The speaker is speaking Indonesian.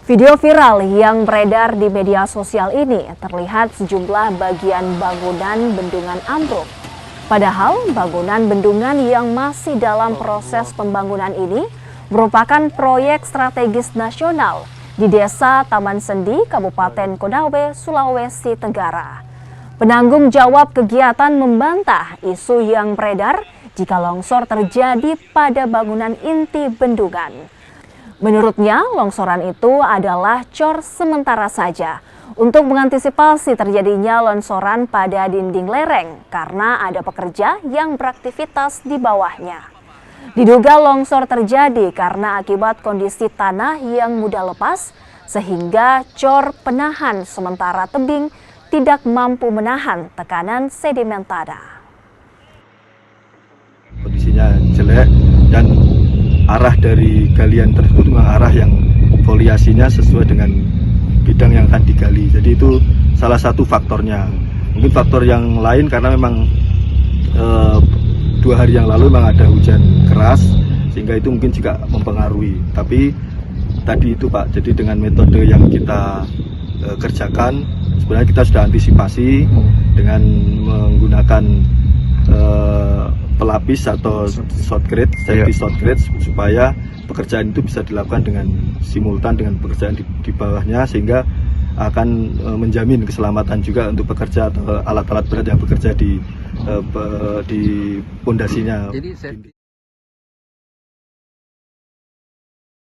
Video viral yang beredar di media sosial ini terlihat sejumlah bagian bangunan bendungan ambruk. Padahal bangunan bendungan yang masih dalam proses pembangunan ini merupakan proyek strategis nasional di Desa Taman Sendi, Kabupaten Konawe, Sulawesi Tenggara. Penanggung jawab kegiatan membantah isu yang beredar jika longsor terjadi pada bangunan inti bendungan. Menurutnya, longsoran itu adalah cor sementara saja untuk mengantisipasi terjadinya longsoran pada dinding lereng karena ada pekerja yang beraktivitas di bawahnya. Diduga longsor terjadi karena akibat kondisi tanah yang mudah lepas sehingga cor penahan sementara tebing tidak mampu menahan tekanan sedimentana. Kondisinya jelek dan arah dari galian tersebut memang arah yang foliasinya sesuai dengan bidang yang akan digali. Jadi itu salah satu faktornya. Mungkin faktor yang lain karena memang 2 hari yang lalu memang ada hujan keras sehingga itu mungkin juga mempengaruhi. Tapi tadi itu Pak, jadi dengan metode yang kita kerjakan sebenarnya kita sudah antisipasi dengan menggunakan pelapis atau shotcrete, safety shotcrete supaya pekerjaan itu bisa dilakukan dengan simultan dengan pekerjaan di bawahnya sehingga akan menjamin keselamatan juga untuk pekerja atau alat-alat berat yang bekerja di pondasinya.